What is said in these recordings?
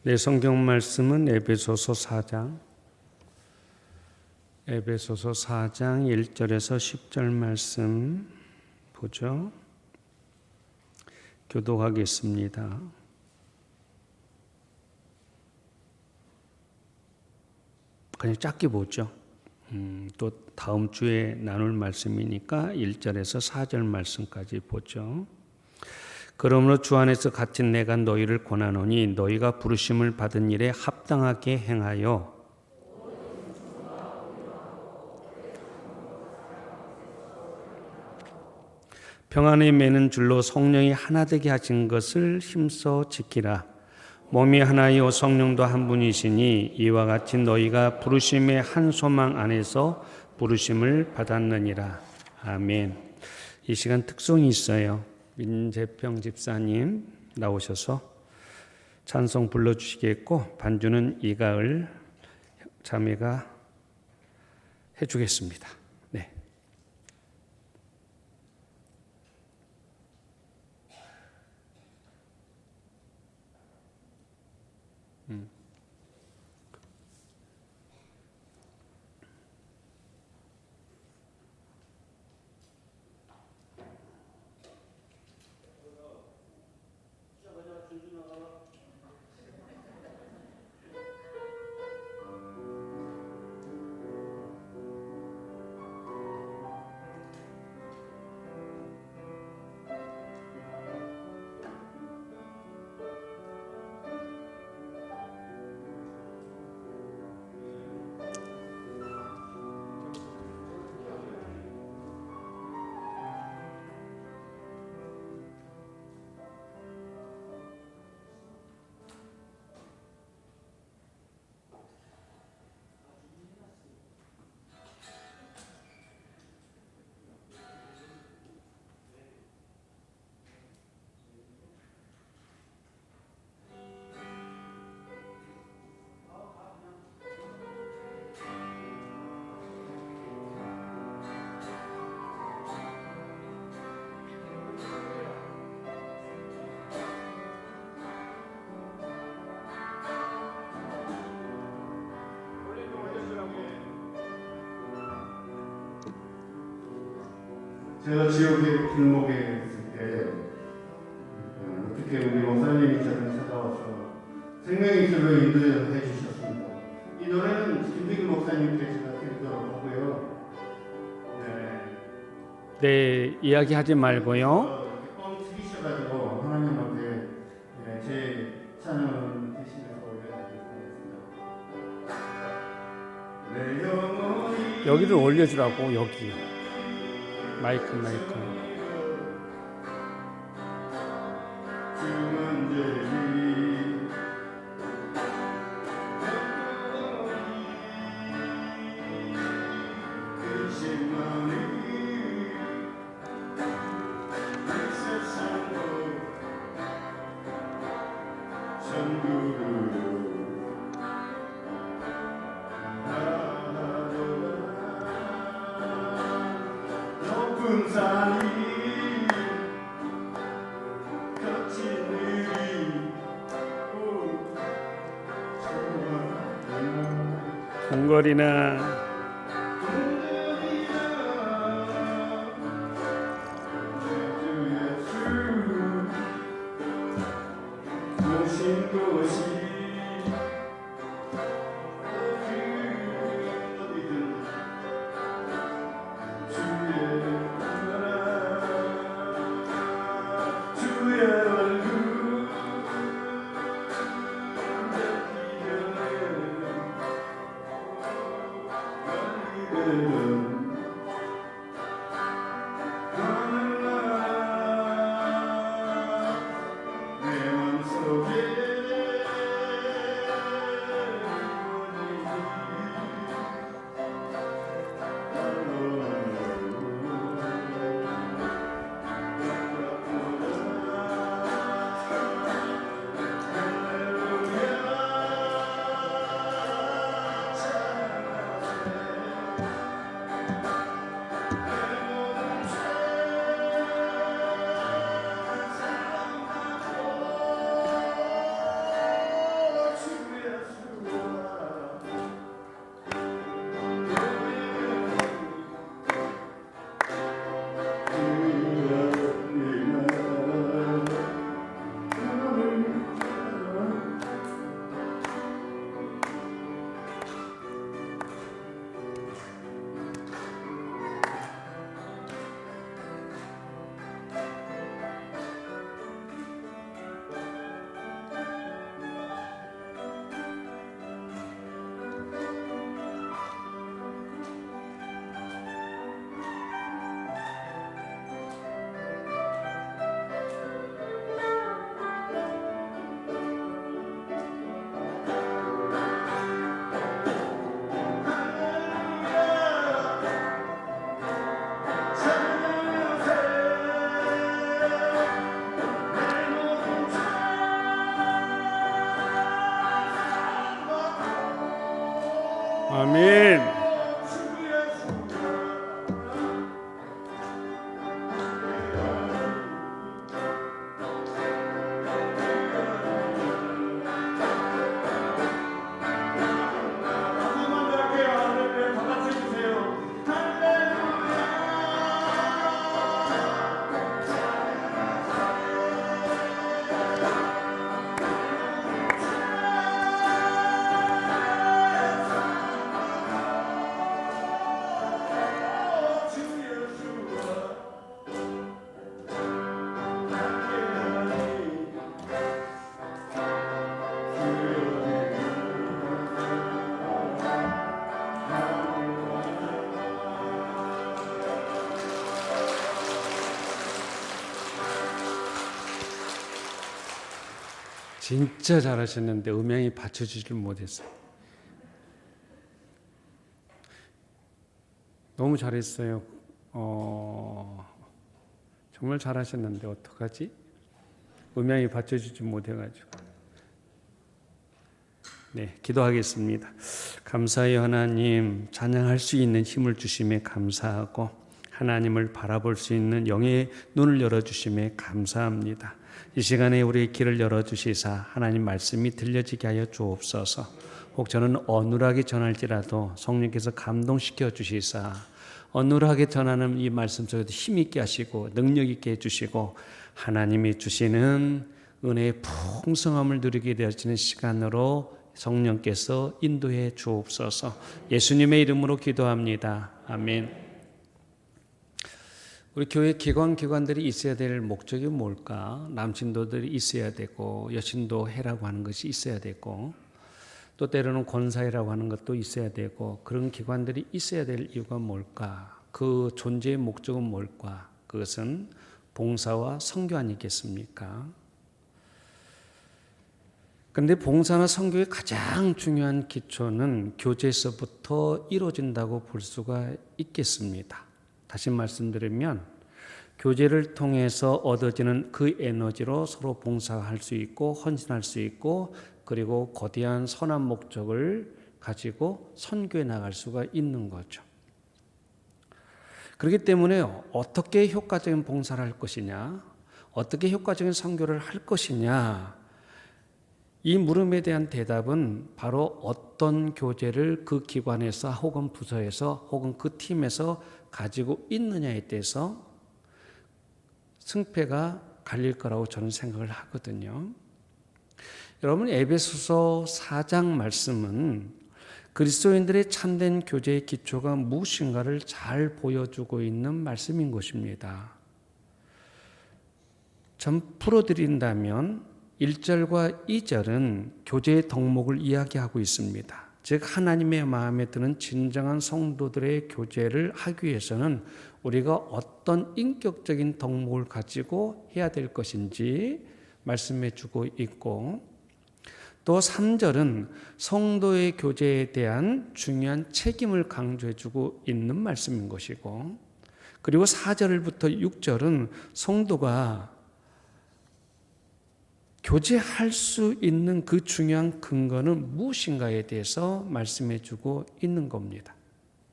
내 성경 말씀은 에베소서 4장 1절에서 10절 말씀 보죠. 교독하겠습니다. 그냥 짧게 보죠. 또 다음 주에 나눌 말씀이니까 1절에서 4절 말씀까지 보죠. 그러므로 주 안에서 갇힌 내가 너희를 권하노니 너희가 부르심을 받은 일에 합당하게 행하여 평안에 매는 줄로 성령이 하나 되게 하신 것을 힘써 지키라. 몸이 하나요 성령도 한 분이시니 이와 같이 너희가 부르심의 한 소망 안에서 부르심을 받았느니라. 아멘. 이 시간 특성이 있어요. 민재평 집사님 나오셔서 찬송 불러주시겠고 반주는 이가을 자매가 해주겠습니다. 네. 제가 지역의 길목에 있을 때 어떻게 우리 목사님이 저를 찾아와서 생명의 길로 인도해 주셨습니다. 이 노래는 김대규 목사님께 제가 드리도록 하고요. 네, 이야기하지 말고요. 뻥 튀기셔가지고 하나님 앞에 제 찬양을 대신해서 올려드리겠습니다. 여기를 올려주라고 여기. 마이크. 궁궐이나 아멘. 진짜 잘하셨는데 음향이 받쳐주지를 못했어요. 너무 잘했어요. 정말 잘하셨는데 어떡하지? 음향이 받쳐주지 못해가지고. 네, 기도하겠습니다. 감사해요 하나님. 찬양할 수 있는 힘을 주심에 감사하고 하나님을 바라볼 수 있는 영의 눈을 열어주심에 감사합니다. 이 시간에 우리의 길을 열어주시사 하나님 말씀이 들려지게 하여 주옵소서. 혹 저는 어눌하게 전할지라도 성령께서 감동시켜 주시사 어눌하게 전하는 이 말씀 속에도 힘있게 하시고 능력 있게 해주시고 하나님이 주시는 은혜의 풍성함을 누리게 되어지는 시간으로 성령께서 인도해 주옵소서. 예수님의 이름으로 기도합니다. 아멘. 우리 교회 기관들이 있어야 될 목적이 뭘까? 남신도들이 있어야 되고 여신도회라고 하는 것이 있어야 되고 또 때로는 권사회라고 하는 것도 있어야 되고 그런 기관들이 있어야 될 이유가 뭘까? 그 존재의 목적은 뭘까? 그것은 봉사와 선교 아니겠습니까? 그런데 봉사나 선교의 가장 중요한 기초는 교제에서부터 이루어진다고 볼 수가 있겠습니다. 다시 말씀드리면 교제를 통해서 얻어지는 그 에너지로 서로 봉사할 수 있고 헌신할 수 있고 그리고 거대한 선한 목적을 가지고 선교해 나갈 수가 있는 거죠. 그렇기 때문에 어떻게 효과적인 봉사를 할 것이냐, 어떻게 효과적인 선교를 할 것이냐, 이 물음에 대한 대답은 바로 어떤 교제를 그 기관에서 혹은 부서에서 혹은 그 팀에서 가지고 있느냐에 대해서 승패가 갈릴 거라고 저는 생각을 하거든요. 여러분, 에베소서 4장 말씀은 그리스도인들의 참된 교제의 기초가 무엇인가를 잘 보여주고 있는 말씀인 것입니다. 좀 풀어드린다면 1절과 2절은 교제의 덕목을 이야기하고 있습니다. 즉 하나님의 마음에 드는 진정한 성도들의 교제를 하기 위해서는 우리가 어떤 인격적인 덕목을 가지고 해야 될 것인지 말씀해 주고 있고 또 3절은 성도의 교제에 대한 중요한 책임을 강조해 주고 있는 말씀인 것이고 그리고 4절부터 6절은 성도가 교제할 수 있는 그 중요한 근거는 무엇인가에 대해서 말씀해 주고 있는 겁니다.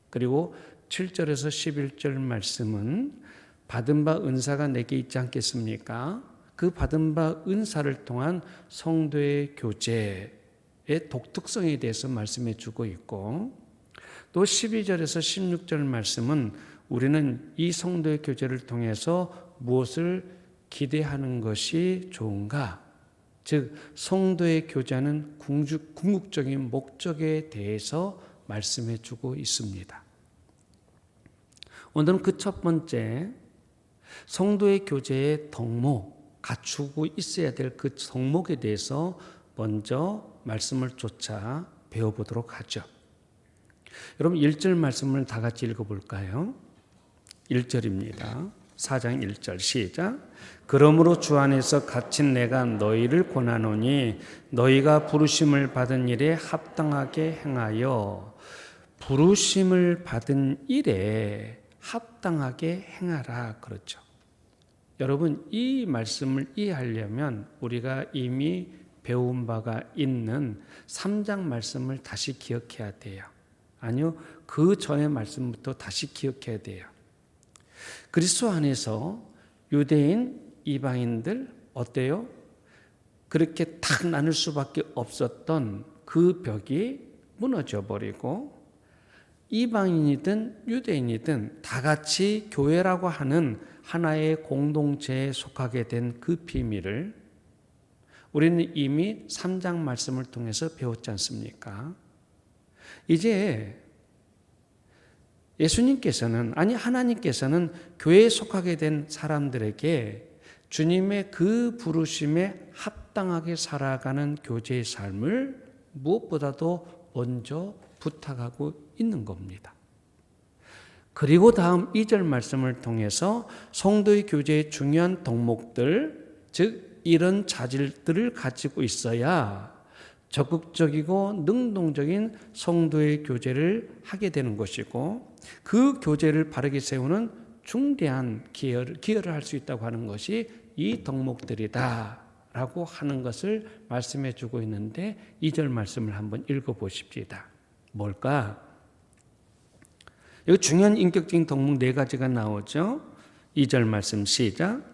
그리고 7절에서 11절 말씀은 받은 바 은사가 내게 있지 않겠습니까? 그 받은 바 은사를 통한 성도의 교제의 독특성에 대해서 말씀해 주고 있고 또 12절에서 16절 말씀은 우리는 이 성도의 교제를 통해서 무엇을 기대하는 것이 좋은가? 즉 성도의 교제하는 궁극적인 목적에 대해서 말씀해 주고 있습니다. 오늘은 그 첫 번째 성도의 교제의 덕목, 갖추고 있어야 될 그 덕목에 대해서 먼저 말씀을 쫓아 배워보도록 하죠. 여러분 1절 말씀을 다 같이 읽어볼까요? 1절입니다. 4장 1절 시작. 그러므로 주 안에서 갇힌 내가 너희를 권하노니 너희가 부르심을 받은 일에 합당하게 행하여 부르심을 받은 일에 합당하게 행하라 그렇죠. 여러분 이 말씀을 이해하려면 우리가 이미 배운 바가 있는 3장 말씀을 다시 기억해야 돼요. 아니요. 그 전의 말씀부터 다시 기억해야 돼요. 그리스도 안에서 유대인, 이방인들 어때요? 그렇게 탁 나눌 수밖에 없었던 그 벽이 무너져 버리고 이방인이든 유대인이든 다 같이 교회라고 하는 하나의 공동체에 속하게 된 그 비밀을 우리는 이미 3장 말씀을 통해서 배웠지 않습니까? 이제 예수님께서는 하나님께서는 교회에 속하게 된 사람들에게 주님의 그 부르심에 합당하게 살아가는 교제의 삶을 무엇보다도 먼저 부탁하고 있는 겁니다. 그리고 다음 2절 말씀을 통해서 성도의 교제의 중요한 덕목들, 즉 이런 자질들을 가지고 있어야 적극적이고 능동적인 성도의 교제를 하게 되는 것이고 그 교제를 바르게 세우는 중대한 기여를 할 수 있다고 하는 것이 이 덕목들이다 라고 하는 것을 말씀해 주고 있는데 2절 말씀을 한번 읽어보십시다. 뭘까? 여기 중요한 인격적인 덕목 4가지가 나오죠. 2절 말씀 시작.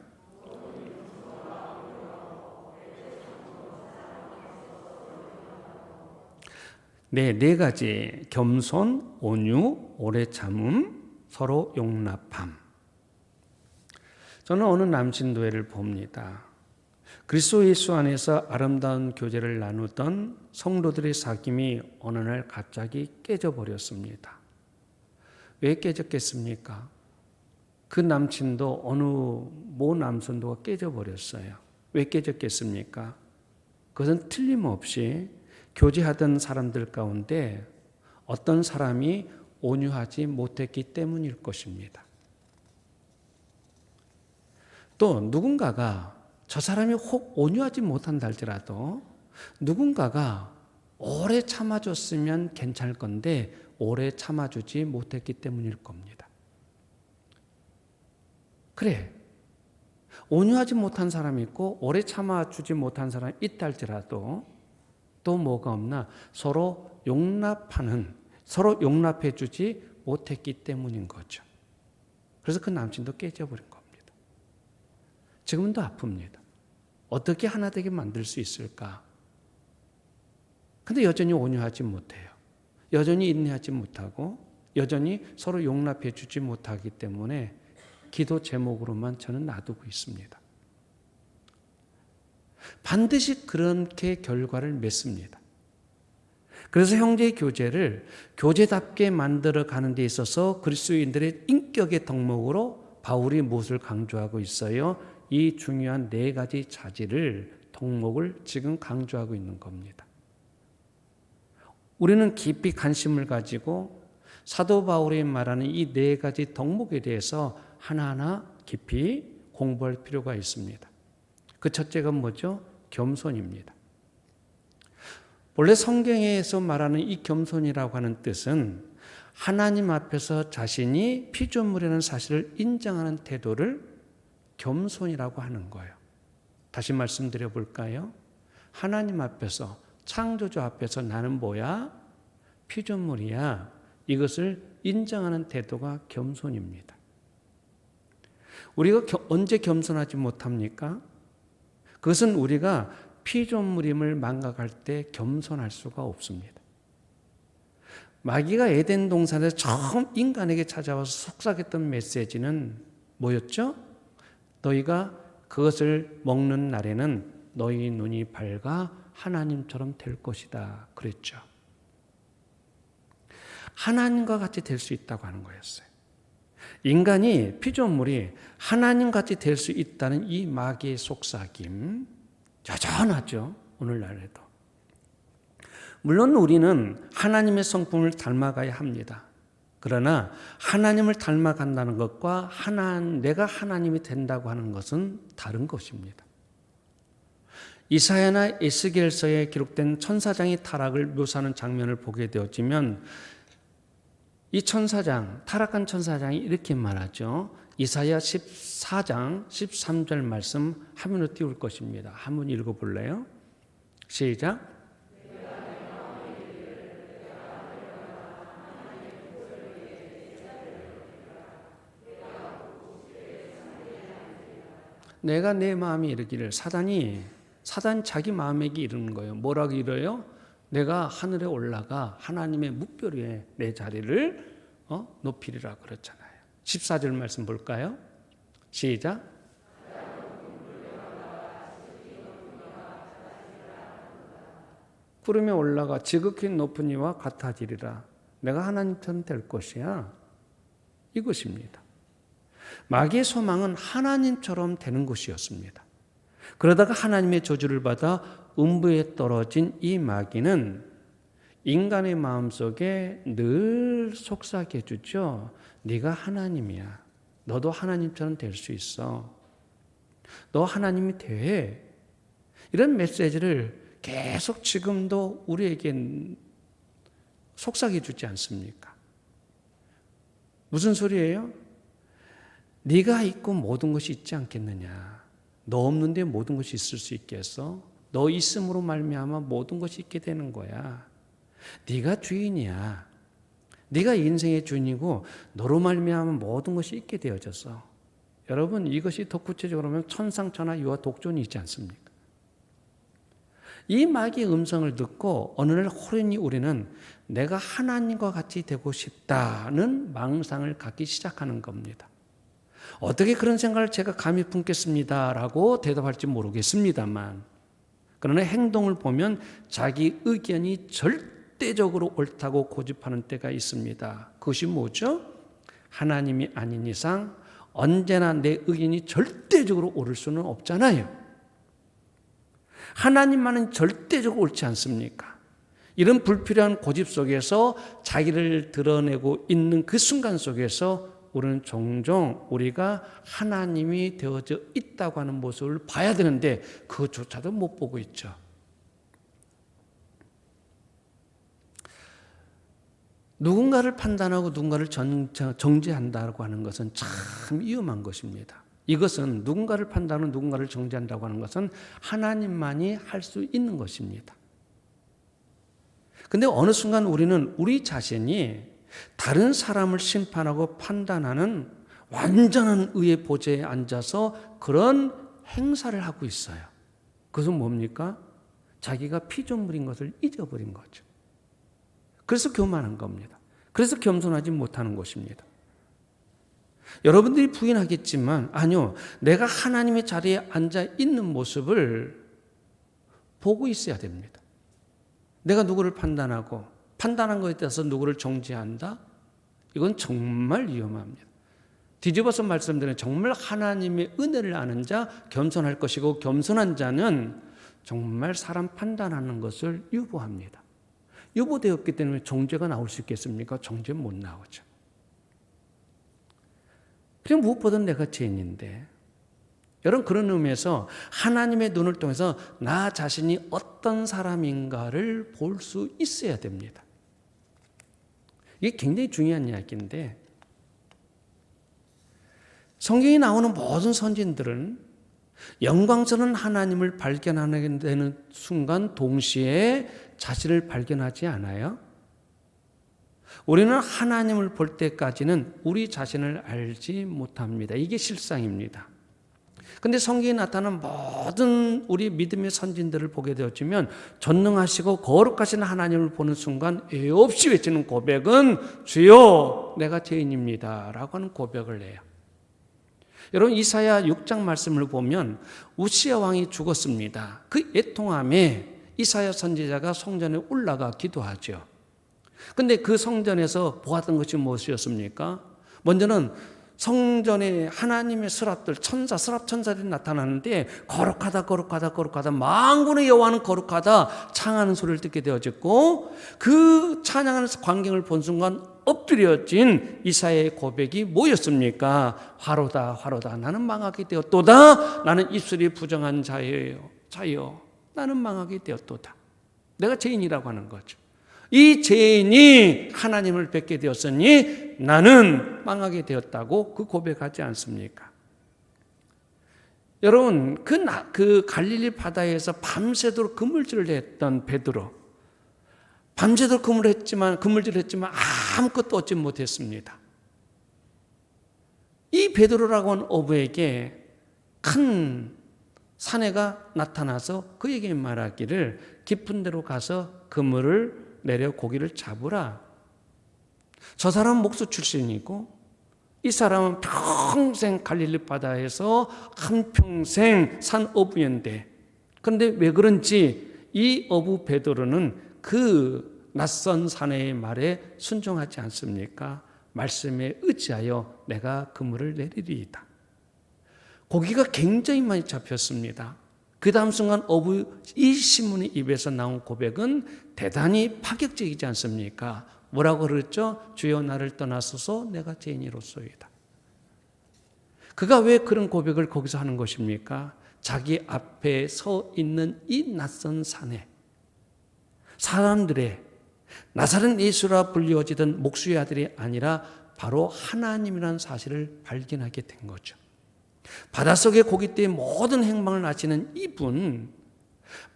네 가지. 겸손, 온유, 오래 참음, 서로 용납함. 저는 어느 남신도회를 봅니다. 그리스도 예수 안에서 아름다운 교제를 나누던 성도들의 사귐이 어느 날 갑자기 깨져버렸습니다. 왜 깨졌겠습니까? 그 남친도 어느 모 남선도가 깨져버렸어요. 왜 깨졌겠습니까? 그것은 틀림없이 교제하던 사람들 가운데 어떤 사람이 온유하지 못했기 때문일 것입니다. 또 누군가가 저 사람이 혹 온유하지 못한다 할지라도 누군가가 오래 참아줬으면 괜찮을 건데 오래 참아주지 못했기 때문일 겁니다. 그래, 온유하지 못한 사람이 있고 오래 참아주지 못한 사람이 있다 할지라도 또 뭐가 없나? 서로 용납해주지 못했기 때문인 거죠. 그래서 그 남친도 깨져버린 겁니다. 지금도 아픕니다. 어떻게 하나 되게 만들 수 있을까? 근데 여전히 온유하지 못해요. 여전히 인내하지 못하고 여전히 서로 용납해주지 못하기 때문에 기도 제목으로만 저는 놔두고 있습니다. 반드시 그렇게 결과를 맺습니다. 그래서 형제의 교제를 교제답게 만들어 가는 데 있어서 그리스도인들의 인격의 덕목으로 바울이 무엇을 강조하고 있어요? 이 중요한 4가지 자질을, 덕목을 지금 강조하고 있는 겁니다. 우리는 깊이 관심을 가지고 사도 바울이 말하는 이 4가지 덕목에 대해서 하나하나 깊이 공부할 필요가 있습니다. 그 첫째가 뭐죠? 겸손입니다. 원래 성경에서 말하는 이 겸손이라고 하는 뜻은 하나님 앞에서 자신이 피조물이라는 사실을 인정하는 태도를 겸손이라고 하는 거예요. 다시 말씀드려 볼까요? 하나님 앞에서, 창조주 앞에서 나는 뭐야? 피조물이야. 이것을 인정하는 태도가 겸손입니다. 우리가 언제 겸손하지 못합니까? 그것은 우리가 피조물임을 망각할 때 겸손할 수가 없습니다. 마귀가 에덴 동산에서 처음 인간에게 찾아와서 속삭였던 메시지는 뭐였죠? 너희가 그것을 먹는 날에는 너희 눈이 밝아 하나님처럼 될 것이다 그랬죠. 하나님과 같이 될 수 있다고 하는 거였어요. 인간이, 피조물이 하나님같이 될 수 있다는 이 마귀의 속삭임 여전하죠. 오늘날에도. 물론 우리는 하나님의 성품을 닮아가야 합니다. 그러나 하나님을 닮아간다는 것과 내가 하나님이 된다고 하는 것은 다른 것입니다. 이사야나 에스겔서에 기록된 천사장의 타락을 묘사하는 장면을 보게 되어지면 이 천사장, 타락한 천사장이 이렇게 말하죠. 이사야 14장 13절 말씀 화면으로 띄울 것입니다. 한번 읽어볼래요? 시작. 내가 내 마음에 이르기를 사단이 자기 마음에게 이르는 거예요. 뭐라고 이래요? 내가 하늘에 올라가 하나님의 묵별 위에 내 자리를 높이리라 그랬잖아요. 14절 말씀 볼까요? 시작. 구름에 올라가 지극히 높은 이와 같아지리라. 내가 하나님처럼 될 것이야. 이것입니다. 마귀의 소망은 하나님처럼 되는 것이었습니다. 그러다가 하나님의 저주를 받아 음부에 떨어진 이 마귀는 인간의 마음속에 늘 속삭여 주죠. 네가 하나님이야. 너도 하나님처럼 될 수 있어. 너 하나님이 돼. 이런 메시지를 계속 지금도 우리에게 속삭여 주지 않습니까? 무슨 소리예요? 네가 있고 모든 것이 있지 않겠느냐. 너 없는데 모든 것이 있을 수 있겠어? 너 있음으로 말미암아 모든 것이 있게 되는 거야. 네가 주인이야. 네가 인생의 주인이고 너로 말미암아 모든 것이 있게 되어졌어. 여러분, 이것이 더 구체적으로 하면 천상천하 유아 독존이 있지 않습니까? 이 마귀의 음성을 듣고 어느 날 호련히 우리는 내가 하나님과 같이 되고 싶다는 망상을 갖기 시작하는 겁니다. 어떻게 그런 생각을 제가 감히 품겠습니다라고 대답할지 모르겠습니다만, 그러나 행동을 보면 자기 의견이 절대적으로 옳다고 고집하는 때가 있습니다. 그것이 뭐죠? 하나님이 아닌 이상 언제나 내 의견이 절대적으로 옳을 수는 없잖아요. 하나님만은 절대적으로 옳지 않습니까? 이런 불필요한 고집 속에서 자기를 드러내고 있는 그 순간 속에서 우리는 종종 우리가 하나님이 되어져 있다고 하는 모습을 봐야 되는데 그것조차도 못 보고 있죠. 누군가를 판단하고 누군가를 정죄한다고 하는 것은 참 위험한 것입니다. 이것은 누군가를 판단하고 누군가를 정죄한다고 하는 것은 하나님만이 할 수 있는 것입니다. 그런데 어느 순간 우리는 우리 자신이 다른 사람을 심판하고 판단하는 완전한 의의 보좌에 앉아서 그런 행사를 하고 있어요. 그것은 뭡니까? 자기가 피조물인 것을 잊어버린 거죠. 그래서 교만한 겁니다. 그래서 겸손하지 못하는 것입니다. 여러분들이 부인하겠지만 아니요, 내가 하나님의 자리에 앉아 있는 모습을 보고 있어야 됩니다. 내가 누구를 판단하고 판단한 것에 대해서 누구를 정죄한다? 이건 정말 위험합니다. 뒤집어서 말씀드리면 정말 하나님의 은혜를 아는 자 겸손할 것이고, 겸손한 자는 정말 사람 판단하는 것을 유보합니다. 유보되었기 때문에 정죄가 나올 수 있겠습니까? 정죄 못 나오죠. 그리고 무엇보다 내가 죄인인데, 여러분, 그런 의미에서 하나님의 눈을 통해서 나 자신이 어떤 사람인가를 볼 수 있어야 됩니다. 이게 굉장히 중요한 이야기인데, 성경에 나오는 모든 선진들은 영광스러운 하나님을 발견하게 되는 순간 동시에 자신을 발견하지 않아요? 우리는 하나님을 볼 때까지는 우리 자신을 알지 못합니다. 이게 실상입니다. 그런데 성경에 나타난 모든 우리 믿음의 선진들을 보게 되어지면 전능하시고 거룩하신 하나님을 보는 순간 애 없이 외치는 고백은 주여 내가 죄인입니다 라고 하는 고백을 해요. 여러분, 이사야 6장 말씀을 보면 우시야 왕이 죽었습니다. 그 애통함에 이사야 선지자가 성전에 올라가 기도하죠. 그런데 그 성전에서 보았던 것이 무엇이었습니까? 먼저는 성전에 하나님의 스랍들, 스랍 천사들이 나타나는데 거룩하다 거룩하다 거룩하다 만군의 여호와는 거룩하다 창하는 소리를 듣게 되어졌고, 그 찬양하는 광경을 본 순간 엎드려진 이사야의 고백이 뭐였습니까? 화로다 화로다 나는 망하게 되었도다. 나는 입술이 부정한 자여 나는 망하게 되었도다. 내가 죄인이라고 하는 거죠. 이 죄인이 하나님을 뵙게 되었으니 나는 망하게 되었다고 그 고백하지 않습니까? 여러분, 그 갈릴리 바다에서 밤새도록 그물질을 했던 베드로, 밤새도록 그물질을 했지만 아무것도 얻지 못했습니다. 이 베드로라고 하는 어부에게 큰 사내가 나타나서 그에게 말하기를 깊은 데로 가서 그물을 내려 고기를 잡으라. 저 사람은 목수 출신이고 이 사람은 평생 갈릴리 바다에서 한평생 산 어부인데, 그런데 왜 그런지 이 어부 베드로는 그 낯선 사내의 말에 순종하지 않습니까? 말씀에 의지하여 내가 그물을 내리리이다. 고기가 굉장히 많이 잡혔습니다. 그 다음 순간 어부 이 시몬의 입에서 나온 고백은 대단히 파격적이지 않습니까? 뭐라고 그랬죠? 주여 나를 떠나소서 내가 죄인이로소이다. 그가 왜 그런 고백을 거기서 하는 것입니까? 자기 앞에 서 있는 이 낯선 사내, 사람들의 나사렛 예수라 불리워지던 목수의 아들이 아니라 바로 하나님이라는 사실을 발견하게 된 거죠. 바닷속의 고깃대의 모든 행방을 아시는 이분,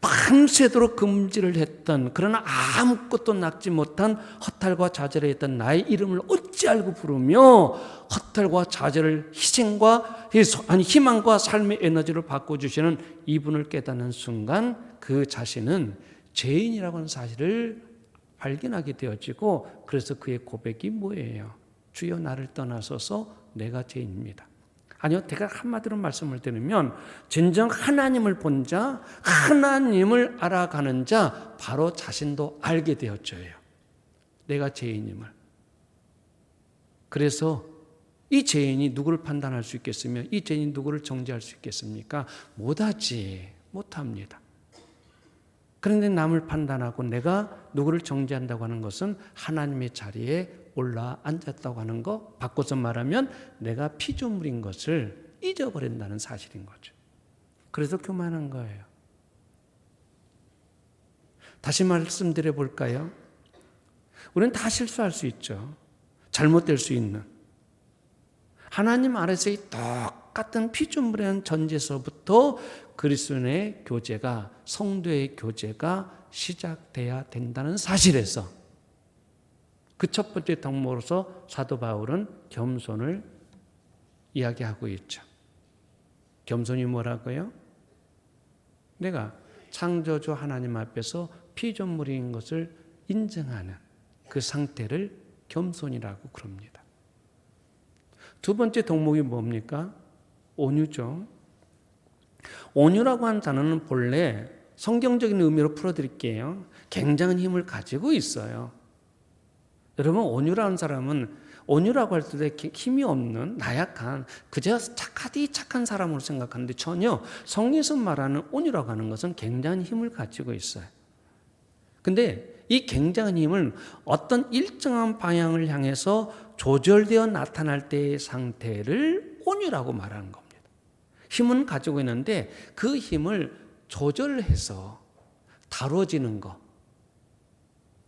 밤새도록 금질을 했던, 그러나 아무것도 낚지 못한 허탈과 좌절에 있던 나의 이름을 어찌 알고 부르며 허탈과 좌절을 희망과 삶의 에너지로 바꿔주시는 이분을 깨닫는 순간 그 자신은 죄인이라고 하는 사실을 발견하게 되어지고, 그래서 그의 고백이 뭐예요? 주여 나를 떠나소서 내가 죄인입니다. 아니요, 제가 한마디로 말씀을 드리면 진정 하나님을 본 자, 하나님을 알아가는 자, 바로 자신도 알게 되었죠요. 내가 죄인임을. 그래서 이 죄인이 누구를 판단할 수 있겠으며 이 죄인이 누구를 정죄할 수 있겠습니까? 못합니다. 그런데 남을 판단하고 내가 누구를 정죄한다고 하는 것은 하나님의 자리에 올라 앉았다고 하는 거, 바꿔서 말하면 내가 피조물인 것을 잊어버린다는 사실인 거죠. 그래서 교만한 거예요. 다시 말씀드려 볼까요? 우리는 다 실수할 수 있죠. 잘못될 수 있는. 하나님 아래서의 똑같은 피조물이라는 전제서부터 그리스도인의 교제가, 성도의 교제가 시작돼야 된다는 사실에서 그 첫 번째 덕목으로서 사도 바울은 겸손을 이야기하고 있죠. 겸손이 뭐라고요? 내가 창조주 하나님 앞에서 피조물인 것을 인정하는 그 상태를 겸손이라고 그럽니다. 두 번째 덕목이 뭡니까? 온유죠. 온유라고 하는 단어는 본래 성경적인 의미로 풀어드릴게요. 굉장한 힘을 가지고 있어요. 여러분, 온유라는 사람은 온유라고 할 때 힘이 없는 나약한 그저 착한 사람으로 생각하는데 전혀 성경에서 말하는 온유라고 하는 것은 굉장한 힘을 가지고 있어요. 근데 이 굉장한 힘을 어떤 일정한 방향을 향해서 조절되어 나타날 때의 상태를 온유라고 말하는 겁니다. 힘은 가지고 있는데 그 힘을 조절해서 다뤄지는 것,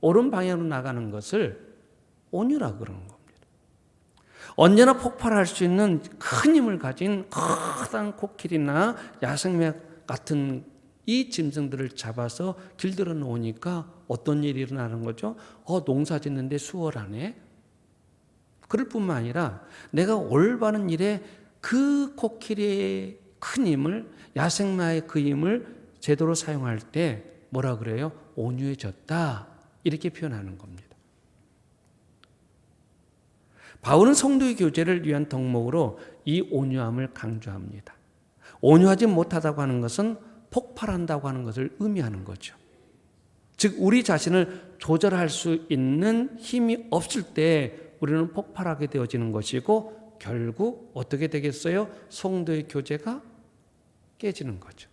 옳은 방향으로 나가는 것을 온유라고 그러는 겁니다. 언제나 폭발할 수 있는 큰 힘을 가진 커다란 코끼리나 야생맥 같은 이 짐승들을 잡아서 길들여 놓으니까 어떤 일이 일어나는 거죠? 농사 짓는데 수월하네. 그럴 뿐만 아니라 내가 올바른 일에 그 코끼리의 큰 힘을, 야생마의 그 힘을 제대로 사용할 때 뭐라 그래요? 온유해졌다. 이렇게 표현하는 겁니다. 바울은 성도의 교제를 위한 덕목으로 이 온유함을 강조합니다. 온유하지 못하다고 하는 것은 폭발한다고 하는 것을 의미하는 거죠. 즉 우리 자신을 조절할 수 있는 힘이 없을 때 우리는 폭발하게 되어지는 것이고 결국 어떻게 되겠어요? 성도의 교제가 깨지는 거죠.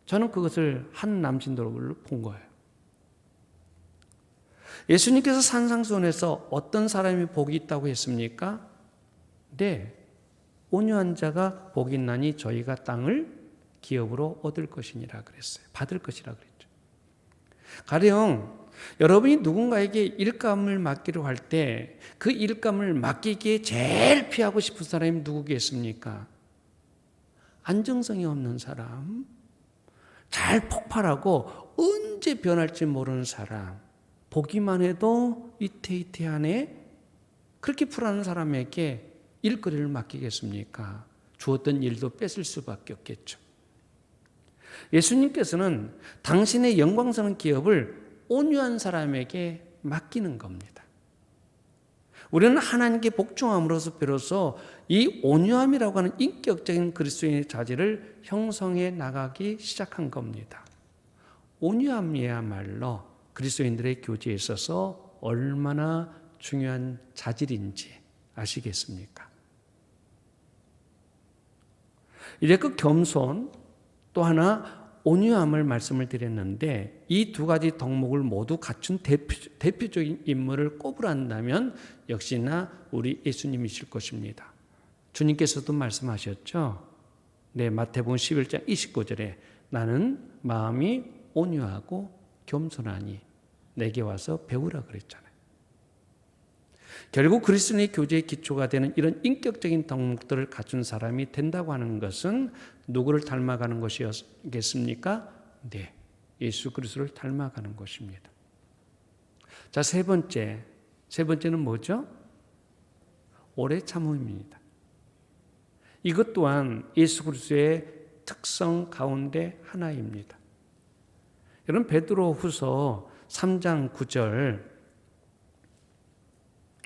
저는 그것을 한 남신도를 본 거예요. 예수님께서 산상수훈에서 어떤 사람이 복이 있다고 했습니까? 네, 온유한 자가 복이 있나니 저희가 땅을 기업으로 얻을 것이니라 그랬어요. 받을 것이라 그랬죠. 가령 여러분이 누군가에게 일감을 맡기려 할 때 그 일감을 맡기기에 제일 피하고 싶은 사람이 누구겠습니까? 안정성이 없는 사람, 잘 폭발하고 언제 변할지 모르는 사람, 보기만 해도 이태이태하네. 그렇게 불안한 사람에게 일거리를 맡기겠습니까? 주었던 일도 뺏을 수밖에 없겠죠. 예수님께서는 당신의 영광스러운 기업을 온유한 사람에게 맡기는 겁니다. 우리는 하나님께 복종함으로써 비로소 이 온유함이라고 하는 인격적인 그리스도인의 자질을 형성해 나가기 시작한 겁니다. 온유함이야말로 그리스도인들의 교제에 있어서 얼마나 중요한 자질인지 아시겠습니까? 이제 그 겸손 또 하나 온유함을 말씀을 드렸는데 이 두 가지 덕목을 모두 갖춘 대표적인 인물을 꼽으란다면 역시나 우리 예수님이실 것입니다. 주님께서도 말씀하셨죠. 네, 마태복음 11장 29절에 나는 마음이 온유하고 겸손하니 내게 와서 배우라 그랬잖아요. 결국 그리스도인의 교제의 기초가 되는 이런 인격적인 덕목들을 갖춘 사람이 된다고 하는 것은 누구를 닮아가는 것이겠습니까? 네, 예수 그리스도를 닮아가는 것입니다. 자, 세 번째는 뭐죠? 오래 참음입니다. 이것 또한 예수 그리스도의 특성 가운데 하나입니다. 여러분 베드로후서 3장 9절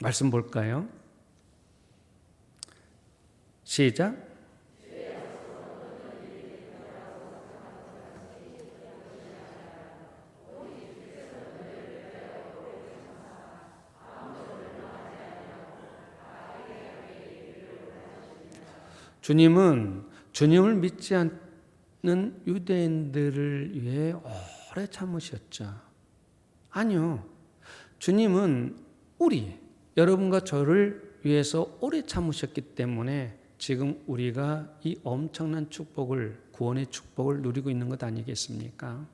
말씀 볼까요? 시작. 주님은 주님을 믿지 않는 유대인들을 위해 오래 참으셨죠. 아니요. 주님은 여러분과 저를 위해서 오래 참으셨기 때문에 지금 우리가 이 엄청난 축복을, 구원의 축복을 누리고 있는 것 아니겠습니까?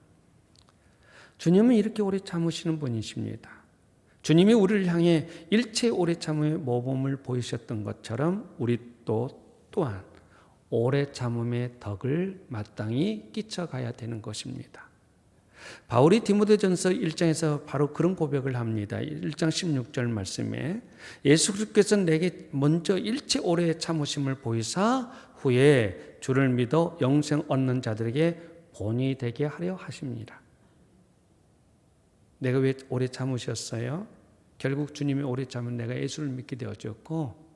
주님은 이렇게 오래 참으시는 분이십니다. 주님이 우리를 향해 일체 오래 참음의 모범을 보이셨던 것처럼 우리 또한 오래 참음의 덕을 마땅히 끼쳐가야 되는 것입니다. 바울이 디모데전서 1장에서 바로 그런 고백을 합니다. 1장 16절 말씀에 예수 그리스도께서 내게 먼저 일체 오래 참으심을 보이사 후에 주를 믿어 영생 얻는 자들에게 본이 되게 하려 하십니다. 내가 왜 오래 참으셨어요? 결국 주님이 오래 참은 내가 예수를 믿게 되어졌고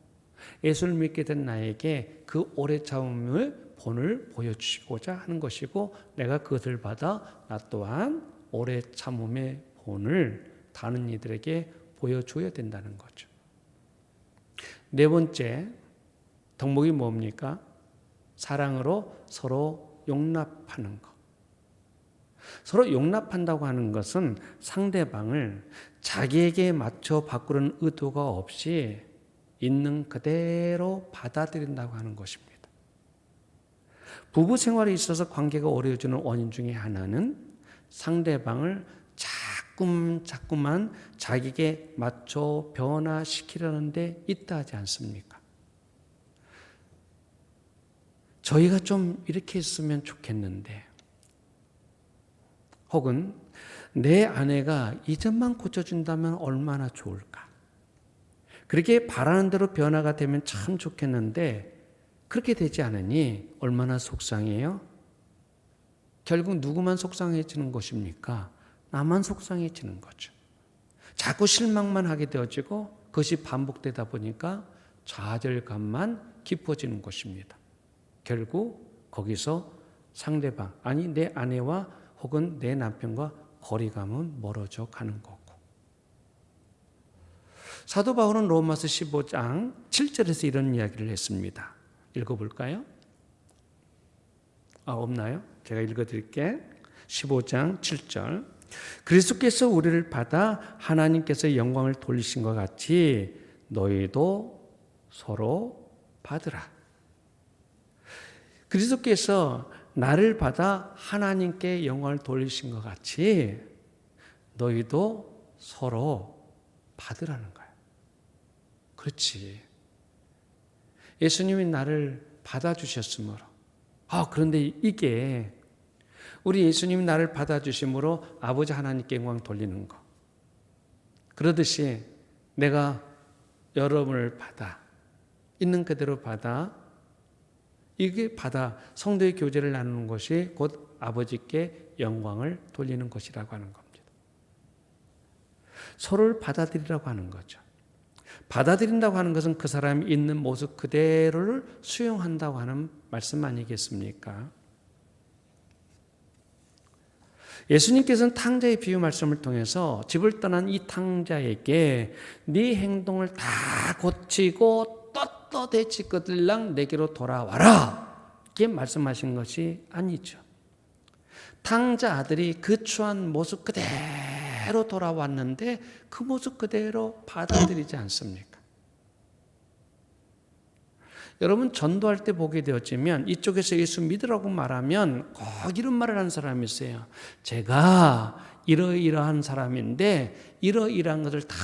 예수를 믿게 된 나에게 그 오래 참음을 본을 보여주시고자 하는 것이고 내가 그것을 받아 나 또한 오래 참음의 본을 다른 이들에게 보여줘야 된다는 거죠. 네 번째 덕목이 뭡니까? 사랑으로 서로 용납하는 것. 서로 용납한다고 하는 것은 상대방을 자기에게 맞춰 바꾸는 의도가 없이 있는 그대로 받아들인다고 하는 것입니다. 부부 생활에 있어서 관계가 어려워지는 원인 중에 하나는 상대방을 자꾸만 자기에게 맞춰 변화시키려는 데 있다 하지 않습니까? 저희가 좀 이렇게 했으면 좋겠는데 혹은 내 아내가 이 점만 고쳐준다면 얼마나 좋을까? 그렇게 바라는 대로 변화가 되면 참 좋겠는데 그렇게 되지 않으니 얼마나 속상해요? 결국 누구만 속상해지는 것입니까? 나만 속상해지는 거죠. 자꾸 실망만 하게 되어지고 그것이 반복되다 보니까 좌절감만 깊어지는 것입니다. 결국 거기서 상대방, 아니 내 아내와 혹은 내 남편과 거리감은 멀어져 가는 거고. 사도 바울은 로마서 15장 7절에서 이런 이야기를 했습니다. 읽어볼까요? 없나요? 제가 읽어드릴게. 15장 7절. 그리스도께서 우리를 받아 하나님께서 영광을 돌리신 것 같이 너희도 서로 받으라. 그리스도께서 나를 받아 하나님께 영광을 돌리신 것 같이 너희도 서로 받으라는 거예요. 그렇지. 예수님이 나를 받아주셨으므로. 그런데 이게 우리 예수님이 나를 받아주심으로 아버지 하나님께 영광 돌리는 거. 그러듯이 내가 여러분을 받아 있는 그대로 받아, 이게 받아 성도의 교제를 나누는 것이 곧 아버지께 영광을 돌리는 것이라고 하는 겁니다. 서로를 받아들이라고 하는 거죠. 받아들인다고 하는 것은 그 사람이 있는 모습 그대로를 수용한다고 하는 말씀 아니겠습니까? 예수님께서는 탕자의 비유 말씀을 통해서 집을 떠난 이 탕자에게 네 행동을 다 고치고 떳떳해지거들랑 내게로 돌아와라, 이렇게 말씀하신 것이 아니죠. 탕자 아들이 그 추한 모습 그대로 돌아왔는데 그 모습 그대로 받아들이지 않습니까? 여러분, 전도할 때 보게 되었지만 이쪽에서 예수 믿으라고 말하면 꼭 이런 말을 하는 사람이 있어요. 제가 이러이러한 사람인데 이러이러한 것을 다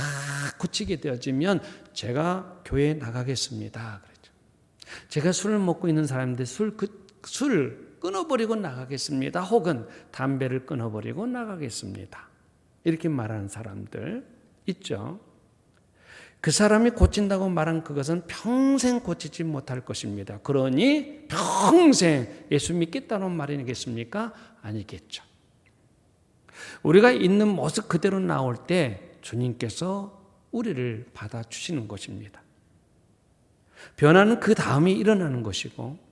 고치게 되어지면 제가 교회에 나가겠습니다. 그랬죠. 제가 술을 먹고 있는 사람인데 술 끊어버리고 나가겠습니다. 혹은 담배를 끊어버리고 나가겠습니다. 이렇게 말하는 사람들 있죠. 그 사람이 고친다고 말한 그것은 평생 고치지 못할 것입니다. 그러니 평생 예수 믿겠다는 말이겠습니까? 아니겠죠. 우리가 있는 모습 그대로 나올 때 주님께서 우리를 받아주시는 것입니다. 변화는 그 다음에 일어나는 것이고,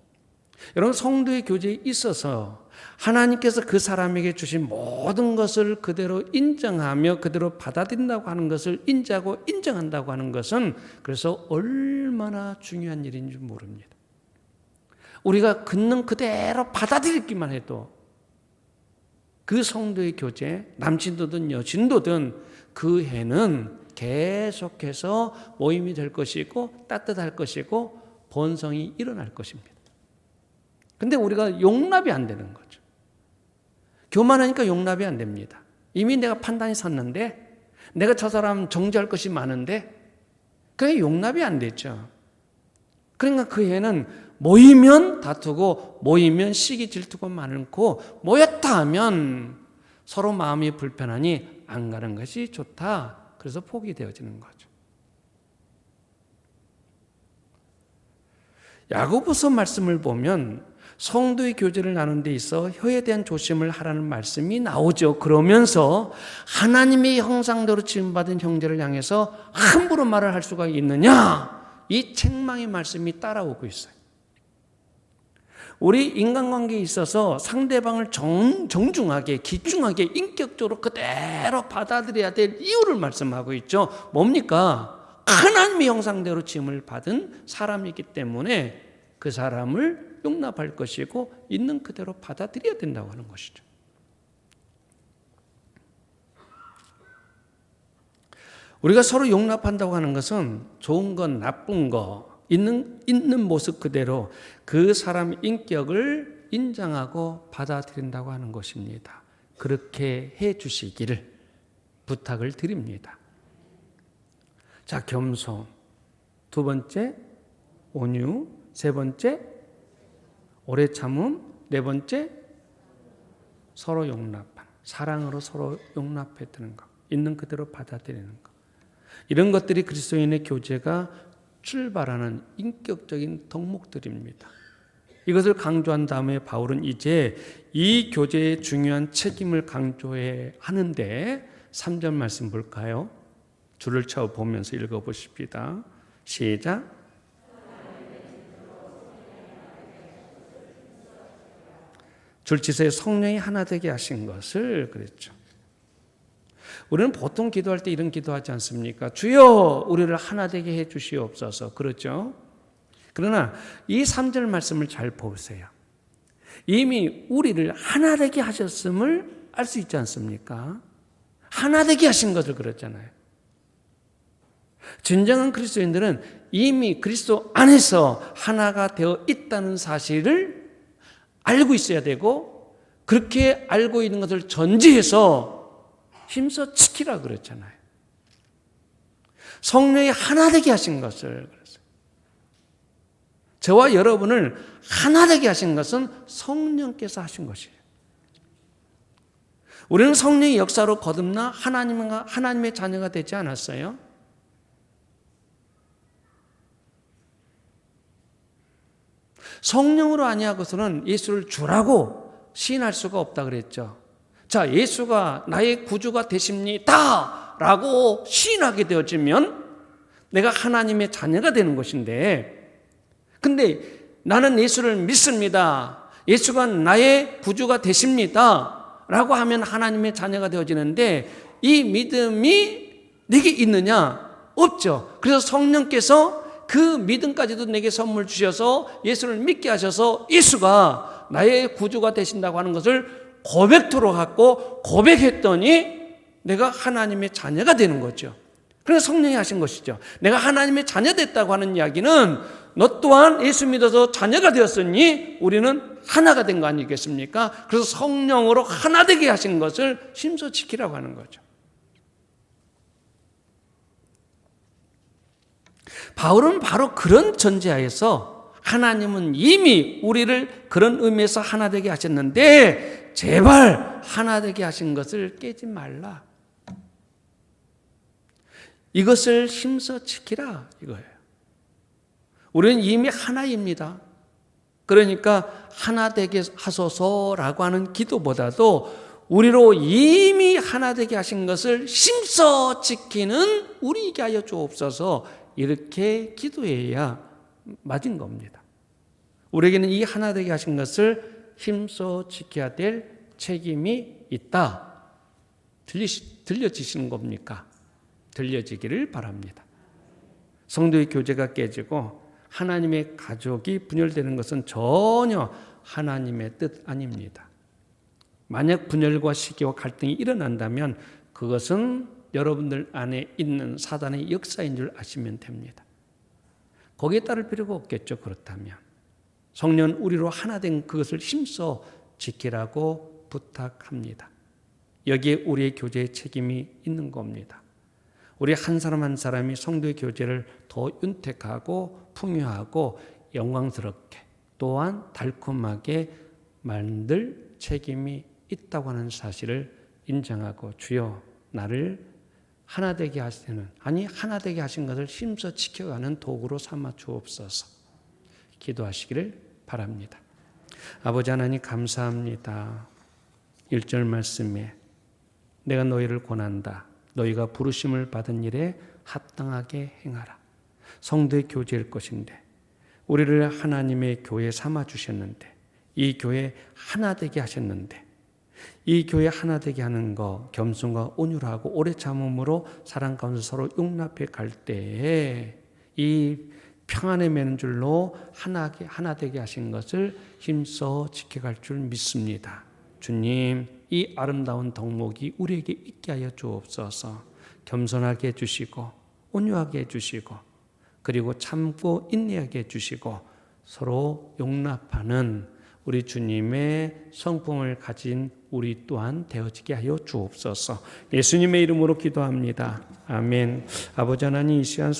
여러분, 성도의 교제에 있어서 하나님께서 그 사람에게 주신 모든 것을 그대로 인정하며 그대로 받아들인다고 하는 것을 인지하고 인정한다고 하는 것은 그래서 얼마나 중요한 일인지 모릅니다. 우리가 긋는 그대로 받아들이기만 해도 그 성도의 교제, 남친도든 여친도든 그 해는 계속해서 모임이 될 것이고 따뜻할 것이고 번성이 일어날 것입니다. 근데 우리가 용납이 안 되는 거죠. 교만하니까 용납이 안 됩니다. 이미 내가 판단이 섰는데, 내가 저 사람 정죄할 것이 많은데 그게 용납이 안 됐죠. 그러니까 그 해는 모이면 다투고 모이면 시기 질투가 많고 모였다 하면 서로 마음이 불편하니 안 가는 것이 좋다. 그래서 포기되어지는 거죠. 야고보서 말씀을 보면 성도의 교제를 나누는 데 있어 혀에 대한 조심을 하라는 말씀이 나오죠. 그러면서 하나님의 형상대로 지음받은 형제를 향해서 함부로 말을 할 수가 있느냐, 이 책망의 말씀이 따라오고 있어요. 우리 인간관계에 있어서 상대방을 정중하게, 기중하게, 인격적으로 그대로 받아들여야 될 이유를 말씀하고 있죠. 뭡니까? 하나님의 형상대로 지음을 받은 사람이기 때문에 그 사람을 용납할 것이고 있는 그대로 받아들여야 된다고 하는 것이죠. 우리가 서로 용납한다고 하는 것은 좋은 것, 나쁜 것, 있는 모습 그대로 그 사람의 인격을 인정하고 받아들인다고 하는 것입니다. 그렇게 해 주시기를 부탁을 드립니다. 자, 겸손. 두 번째, 온유. 세 번째, 오래 참음. 네 번째, 서로 용납한, 사랑으로 서로 용납해드는 것, 있는 그대로 받아들이는 것. 이런 것들이 그리스도인의 교제가 출발하는 인격적인 덕목들입니다. 이것을 강조한 다음에 바울은 이제 이 교제의 중요한 책임을 강조해 하는데 3절 말씀 볼까요? 줄을 쳐 보면서 읽어보십시다. 시작. 줄치세에 성령이 하나 되게 하신 것을 그랬죠. 우리는 보통 기도할 때 이런 기도하지 않습니까? 주여 우리를 하나 되게 해 주시옵소서. 그렇죠? 그러나 이 3절 말씀을 잘 보세요. 이미 우리를 하나 되게 하셨음을 알 수 있지 않습니까? 하나 되게 하신 것을 그랬잖아요. 진정한 그리스도인들은 이미 그리스도 안에서 하나가 되어 있다는 사실을 알고 있어야 되고, 그렇게 알고 있는 것을 전제해서 힘써 지키라 그랬잖아요. 성령이 하나 되게 하신 것을 그랬어요. 저와 여러분을 하나 되게 하신 것은 성령께서 하신 것이에요. 우리는 성령의 역사로 거듭나 하나님의 자녀가 되지 않았어요? 성령으로 아니하고서는 예수를 주라고 시인할 수가 없다 그랬죠. 자, 예수가 나의 구주가 되십니다 라고 시인하게 되어지면 내가 하나님의 자녀가 되는 것인데, 근데 나는 예수를 믿습니다, 예수가 나의 구주가 되십니다 라고 하면 하나님의 자녀가 되어지는데, 이 믿음이 내게 있느냐? 없죠. 그래서 성령께서 그 믿음까지도 내게 선물 주셔서 예수를 믿게 하셔서 예수가 나의 구주가 되신다고 하는 것을 고백토록 하고 고백했더니 내가 하나님의 자녀가 되는 거죠. 그래서 성령이 하신 것이죠. 내가 하나님의 자녀 됐다고 하는 이야기는 너 또한 예수 믿어서 자녀가 되었으니 우리는 하나가 된 거 아니겠습니까? 그래서 성령으로 하나 되게 하신 것을 심소 지키라고 하는 거죠. 바울은 바로 그런 전제하에서 하나님은 이미 우리를 그런 의미에서 하나 되게 하셨는데 제발 하나 되게 하신 것을 깨지 말라, 이것을 힘써 지키라 이거예요. 우리는 이미 하나입니다. 그러니까 하나 되게 하소서라고 하는 기도보다도 우리로 이미 하나 되게 하신 것을 힘써 지키는 우리에게 하여 주옵소서, 이렇게 기도해야 맞은 겁니다. 우리에게는 이 하나 되게 하신 것을 힘써 지켜야 될 책임이 있다. 들려지시는 겁니까? 들려지기를 바랍니다. 성도의 교제가 깨지고 하나님의 가족이 분열되는 것은 전혀 하나님의 뜻 아닙니다. 만약 분열과 시기와 갈등이 일어난다면 그것은 여러분들 안에 있는 사단의 역사인 줄 아시면 됩니다. 거기에 따를 필요가 없겠죠. 그렇다면 성령 우리로 하나 된 그것을 힘써 지키라고 부탁합니다. 여기에 우리의 교제의 책임이 있는 겁니다. 우리 한 사람 한 사람이 성도의 교제를 더 윤택하고 풍요하고 영광스럽게 또한 달콤하게 만들 책임이 있다고 하는 사실을 인정하고 주여 나를 하나 되게 하시는, 아니 하나 되게 하신 것을 힘써 지켜가는 도구로 삼아 주옵소서. 기도하시기를 바랍니다. 아버지 하나님 감사합니다. 1절 말씀에 내가 너희를 권한다. 너희가 부르심을 받은 일에 합당하게 행하라. 성도의 교제일 것인데 우리를 하나님의 교회 삼아 주셨는데, 이 교회 하나 되게 하셨는데, 이 교회 하나 되게 하는 거 겸손과 온유하고 오래 참음으로 사랑 가운데 서로 용납해 갈 때에 이 평안에 매는 줄로 하나 되게 하신 것을 힘써 지켜갈 줄 믿습니다. 주님, 이 아름다운 덕목이 우리에게 있게 하여 주옵소서. 겸손하게 해주시고 온유하게 해주시고 그리고 참고 인내하게 해주시고 서로 용납하는 우리 주님의 성품을 가진 우리 또한 되어지게 하여 주옵소서. 예수님의 이름으로 기도합니다. 아멘. 아버지 하나님, 이 시간